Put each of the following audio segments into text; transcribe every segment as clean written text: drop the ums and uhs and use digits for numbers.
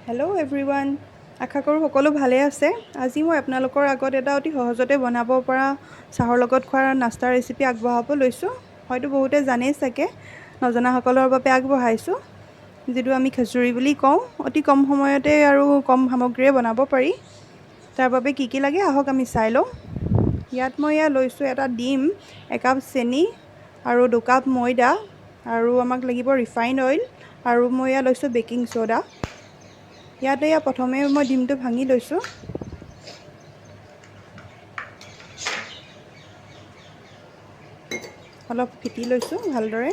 Hello' everyone, আশা কৰোঁ সকলো ভালে আছে। আজি মই আপোনালোকৰ আগত এটা অতি সহজতে বনাব পৰা চাহৰ লগত খোৱাৰ নাস্তা ৰেচিপি আগবঢ়াব লৈছোঁ। হয়তো বহুতে জানেই চাগে, নজনাসকলৰ বাবে আগবঢ়াইছোঁ। যিটো আমি খিচুৰি বুলি কওঁ, অতি কম সময়তে আৰু কম সামগ্ৰীৰে বনাব পাৰি। তাৰ বাবে কি কি লাগে আহক আমি চাই লওঁ। ইয়াত মই লৈছোঁ এটা ডিম, একাপ চেনি আৰু 2 কাপ ময়দা, আৰু আমাক লাগিব ৰিফাইণ্ড অইল, আৰু মই লৈছোঁ বেকিং ছ'ডা। ইয়াতে প্ৰথমে মই ডিমটো ভাঙি লৈছোঁ। অলপ ফেটি লৈছোঁ ভালদৰে।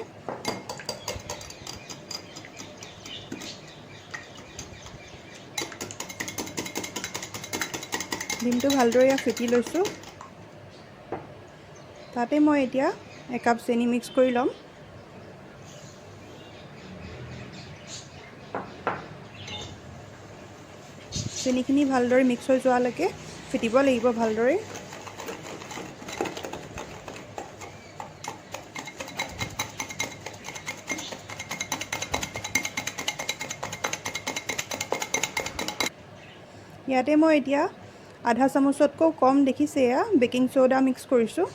ডিমটো ভালদৰে ফেটি লৈছোঁ। তাতে মই এতিয়া একাপ চেনি মিক্স কৰি ল'ম। চেনিখিনি ভালদৰে মিক্স হৈ যোৱালৈকে ফেটিব লাগিব ভালদৰে। ইয়াতে মই এতিয়া আধা চামুচতকৈ কম দেখিছে বেকিং ছ'ডা মিক্স কৰিছোঁ।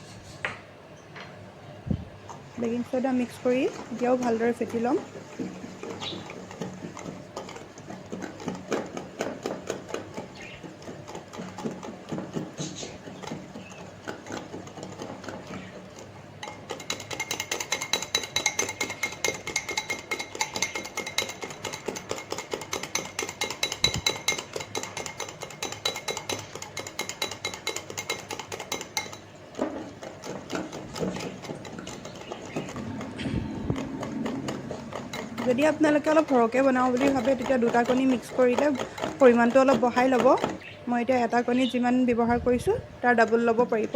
বেকিং ছ'ডা মিক্স কৰি এতিয়াও ভালদৰে ফেটি ল'ম। যদি আপোনালোকে অলপ সৰহকৈ বনাওঁ বুলি ভাবে, তেতিয়া 2টা কণী মিক্স কৰিলে পৰিমাণটো অলপ বঢ়াই ল'ব। মই এতিয়া এটা কণীত যিমান ব্যৱহাৰ কৰিছোঁ তাৰ ডাবল ল'ব পাৰিব।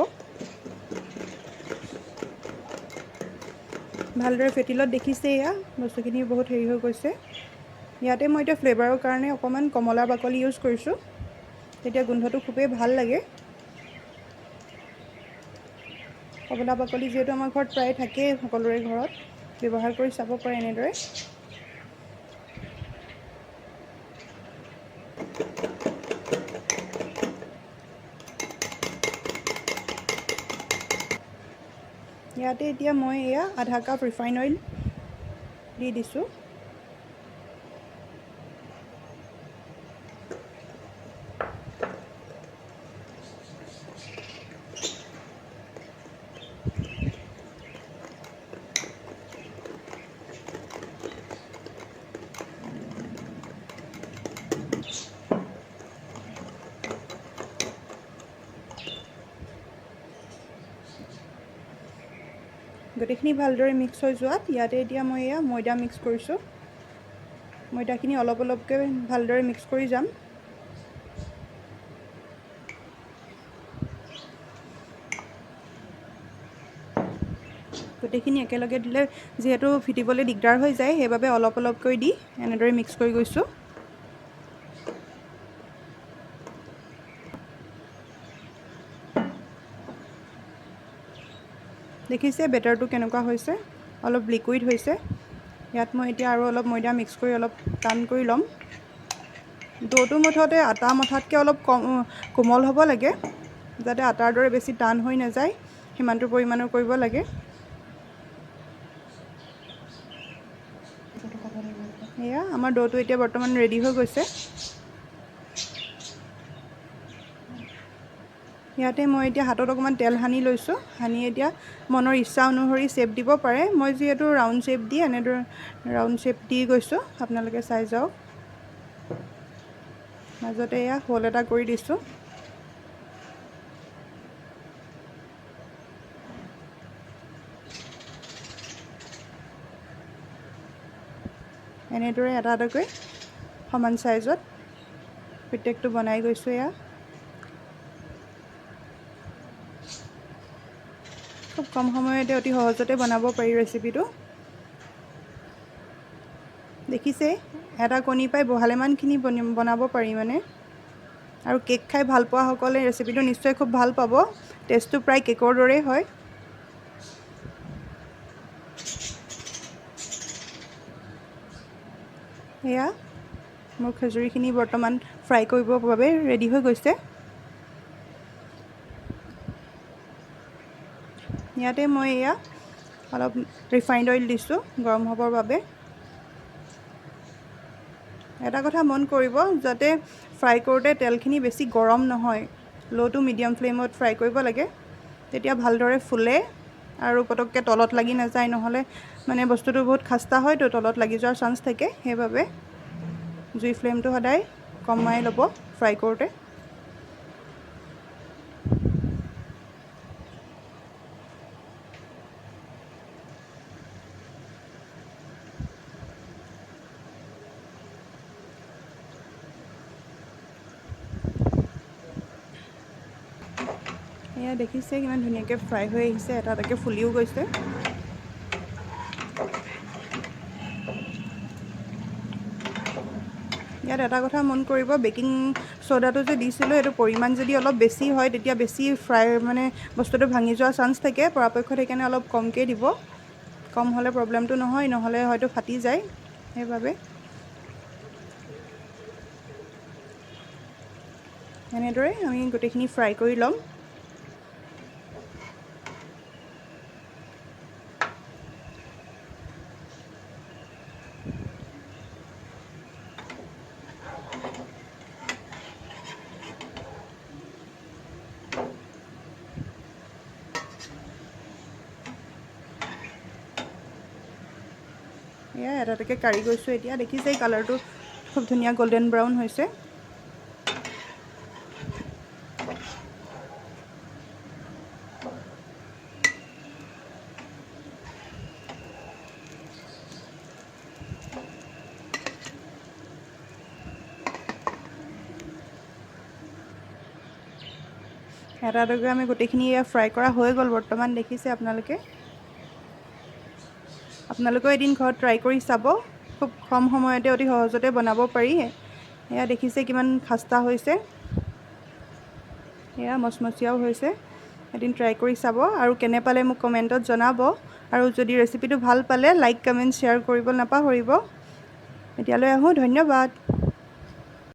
ভালদৰে ফেটিলত দেখিছে বস্তুখিনি বহুত হেৰি হৈ গৈছে। ইয়াতে মই এতিয়া ফ্লেভাৰৰ কাৰণে অকণমান কমলাৰ বাকলি ইউজ কৰিছোঁ। তেতিয়া গোন্ধটো খুবেই ভাল লাগে। কমলা বাকলি যিহেতু আমাৰ ঘৰত প্ৰায় থাকেই, সকলোৰে ঘৰত ব্যৱহাৰ কৰি চাব পাৰে এনেদৰে। ইয়াতে এতিয়া মই আধা কাপ ৰিফাইন অইল দি দিছোঁ। গোটেইখিনি ভালদৰে মিক্স হৈ যোৱাত ইয়াতে এতিয়া মই ময়দা মিক্স কৰিছোঁ। ময়দাখিনি অলপ অলপকৈ ভালদৰে মিক্স কৰি যাম। গোটেইখিনি একেলগে দিলে যিহেতু ফিটিবলৈ দিগদাৰ হৈ যায়, সেইবাবে অলপ অলপকৈ দি এনেদৰে মিক্স কৰি গৈছোঁ। দেখিছে বেটাৰটো কেনেকুৱা হৈছে, অলপ লিকুইড হৈছে। ইয়াত মই এতিয়া আৰু অলপ ময়দা মিক্স কৰি অলপ টান কৰি ল'ম। ডোটো মুঠতে আটা মঠাতকৈ অলপ কোমল হ'ব লাগে, যাতে আটাৰ দৰে বেছি টান হৈ নাযায়, সিমানটো পৰিমাণৰ কৰিব লাগে। এয়া আমাৰ ডোটো এতিয়া বৰ্তমান ৰেডি হৈ গৈছে। ইয়াতে মই এতিয়া হাতত অকণমান তেল সানি লৈছোঁ। সানি এতিয়া মনৰ ইচ্ছা অনুসৰি শ্বেপ দিব পাৰে। মই যিহেতু ৰাউণ্ড শ্বেপ দি এনেদৰে ৰাউণ্ড শ্বেপ দি গৈছোঁ, আপোনালোকে চাই যাওক। মাজতে হোল এটা কৰি দিছোঁ। এনেদৰে এটা এটাকৈ সমান চাইজত প্ৰত্যেকটো বনাই গৈছোঁ। খুব কম সময়তে অতি সহজতে বনাব পাৰি ৰেচিপিটো। দেখিছে এটা কণী পাই ভালেমানখিনি বনাব পাৰি মানে। আৰু কেক খাই ভাল পোৱা সকলে ৰেচিপিটো নিশ্চয় খুব ভাল পাব। টেষ্টটো প্ৰায় কেকৰ দৰেই হয়। এয়া মোৰ খেজুৰিখিনি বৰ্তমান ফ্ৰাই কৰিবৰ বাবে ৰেডি হৈ গৈছে। ইয়াতে মই এয়া অলপ ৰিফাইণ্ড অইল দিছোঁ গৰম হ'বৰ বাবে। এটা কথা মন কৰিব, যাতে ফ্ৰাই কৰোঁতে তেলখিনি বেছি গৰম নহয়, ল' টু মিডিয়াম ফ্লেমত ফ্ৰাই কৰিব লাগে, তেতিয়া ভালদৰে ফুলে আৰু পটককৈ তলত লাগি নাযায়। নহ'লে মানে বস্তুটো বহুত খাস্তা হয়তো, তলত লাগি যোৱাৰ চান্স থাকে। সেইবাবে জুই ফ্লেমটো সদায় কমাই ল'ব ফ্ৰাই কৰোঁতে। এয়া দেখিছে কিমান ধুনীয়াকৈ ফ্ৰাই হৈ আহিছে, এটা এটাকৈ ফুলিও গৈছে। ইয়াত এটা কথা মন কৰিব, বেকিং চ'ডাটো যে দিছিলোঁ সেইটো পৰিমাণ যদি অলপ বেছি হয়, তেতিয়া বেছি ফ্ৰাই মানে বস্তুটো ভাঙি যোৱাৰ চান্স থাকে। পৰাপক্ষত সেইকাৰণে অলপ কমকৈ দিব। কম হ'লে প্ৰব্লেমটো নহয়, নহ'লে হয়তো ফাটি যায়। সেইবাবে এনেদৰে আমি গোটেইখিনি ফ্ৰাই কৰি ল'ম। এয়া এটা এটাকৈ কাঢ়ি গৈছোঁ। এতিয়া দেখিছে কালাৰটো খুব ধুনীয়া গল্ডেন ব্ৰাউন হৈছে। এটা এটাকৈ আমি গোটেইখিনি ফ্ৰাই কৰা হৈ গ'ল বৰ্তমান, দেখিছে আপোনালোকে। আপোনালোকেও এদিন ঘৰত ট্ৰাই কৰি চাব, খুব কম সময়তে অতি সহজতে বনাব পাৰি। এয়া দেখিছে কিমান খাস্তা হৈছে, এয়া মচমচীয়াও হৈছে। এদিন ট্ৰাই কৰি চাব আৰু কেনে পালে মোক কমেণ্টত জনাব। আৰু যদি ৰেচিপিটো ভাল পালে লাইক, কমেণ্ট, শ্বেয়াৰ কৰিব নাপাহৰিব। এতিয়ালৈ আহোঁ, ধন্যবাদ।